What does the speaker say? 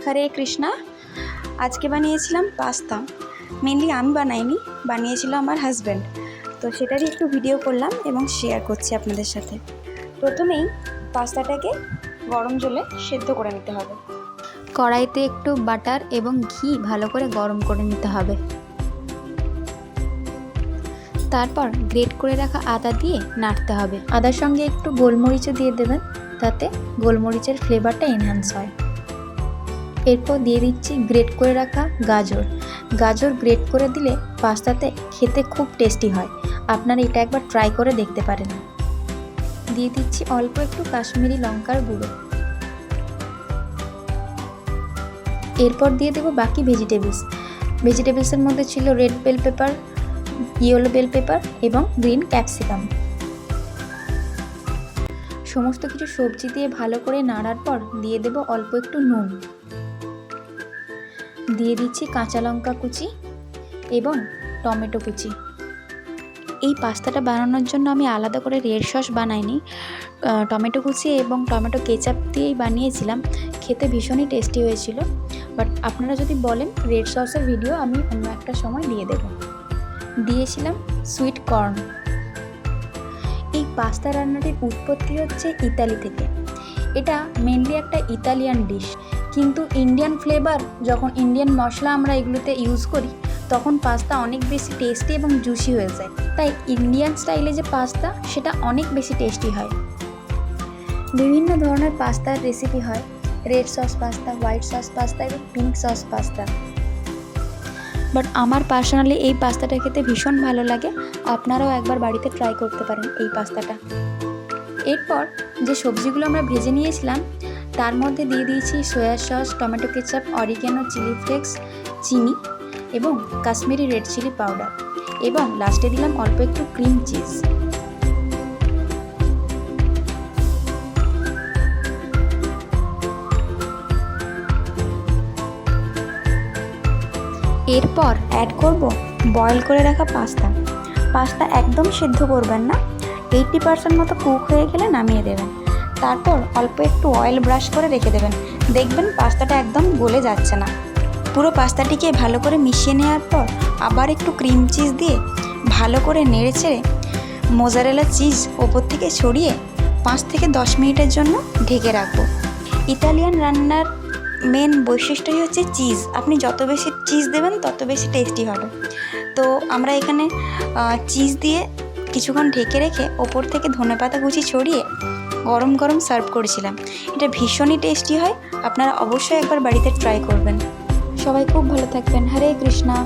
হরে কৃষ্ণা। আজকে বানিয়েছিলাম pasta. Mainly আমি বানাইনি, বানিয়েছিল আমার হাজব্যান্ড। তো সেটারই একটু ভিডিও করলাম এবং শেয়ার করছি আপনাদের সাথে। প্রথমেই পাস্তাটাকে গরম জলে সেদ্ধ করে নিতে হবে। কড়াইতে একটু বাটার এবং ঘি ভালো করে গরম করে নিতে হবে। তারপর গ্রেট করে রাখা আদা দিয়ে নাড়তে হবে। আদার সঙ্গে একটু গোলমরিচও দিয়ে দেবেন, তাতে গোলমরিচের ফ্লেভারটা এনহ্যান্স হয়। এরপর দিয়ে দিচ্ছি গ্রেট করে রাখা গাজর। গাজর গ্রেট করে দিলে পাস্তাতে খেতে খুব টেস্টি হয়। আপনারা এটা একবার ট্রাই করে দেখতে পারেন। দিয়ে দিচ্ছি অল্প একটু কাশ্মীরি লঙ্কার গুঁড়ো। এরপর দিয়ে দেবো বাকি ভেজিটেবলসের মধ্যে ছিল red bell pepper, yellow bell pepper এবং গ্রিন ক্যাপসিকাম। সমস্ত কিছু সবজি দিয়ে ভালো করে নাড়ার পর দিয়ে দেব অল্প একটু নুন। দিয়ে দিচ্ছি কাঁচা লঙ্কা কুচি এবং টমেটো কুচি। এই পাস্তাটা বানানোর জন্য আমি আলাদা করে রেড সস বানাইনি, টমেটো কুচি এবং টমেটো কেচাপ দিয়েই বানিয়েছিলাম। খেতে ভীষণই টেস্টি হয়েছিল। বাট আপনারা যদি বলেন রেড সসের ভিডিও আমি অন্য একটা সময় দিয়ে দেব। দিয়েছিলাম সুইট কর্ন। এই পাস্তা রান্নাটির উৎপত্তি হচ্ছে ইতালি থেকে। এটা মেনলি একটা ইতালিয়ান ডিশ, কিন্তু ইন্ডিয়ান ফ্লেভার, যখন ইন্ডিয়ান মশলা আমরা এগুলোতে ইউজ করি তখন পাস্তা অনেক বেশি টেস্টি এবং জুসি হয়ে যায়। তাই ইন্ডিয়ান স্টাইলে যে পাস্তা সেটা অনেক বেশি টেস্টি হয়। বিভিন্ন ধরনের পাস্তার রেসিপি হয়, red sauce pasta, white sauce pasta এবং পিঙ্ক সস পাস্তা। বাট আমার পার্সোনালি এই পাস্তাটা খেতে ভীষণ ভালো লাগে। আপনারাও একবার বাড়িতে ট্রাই করতে পারেন এই পাস্তাটা। এরপর যে সবজিগুলো আমরা ভেজে নিয়েছিলাম তার মধ্যে দিয়ে দিয়েছি soya sauce, tomato ketchup, oregano, chilli flakes, চিনি এবং কাশ্মীরি রেড চিলি পাউডার, এবং লাস্টে দিলাম অল্প একটু ক্রিম চিজ। এরপর অ্যাড করব বয়েল করে রাখা পাস্তা একদম সিদ্ধ করবেন না, 80% মতো কুক হয়ে গেলে নামিয়ে দেবেন। তারপর অল্প একটু অয়েল ব্রাশ করে রেখে দেবেন। দেখবেন পাস্তাটা একদম গলে যাচ্ছে না। পুরো পাস্তাটিকে ভালো করে মিশিয়ে নেওয়ার পর আবার একটু ক্রিম চিজ দিয়ে ভালো করে নেড়ে চেড়ে মোজারেলা চিজ ওপর থেকে ছড়িয়ে 5 থেকে 10 মিনিটের জন্য ঢেকে রাখবো। ইতালিয়ান রান্নার মেন বৈশিষ্ট্যই হচ্ছে চিজ। আপনি যত বেশি চিজ দেবেন তত বেশি টেস্টি হবে। তো আমরা এখানে চিজ দিয়ে কিছুক্ষণ ঢেকে রেখে ওপর থেকে ধনেপাতা কুচি ছড়িয়ে গরম গরম সার্ভ করেছিলাম। এটা ভীষণই টেস্টি হয়। আপনারা অবশ্যই একবার বাড়িতে ট্রাই করবেন। সবাই খুব ভালো থাকবেন। হরে কৃষ্ণা।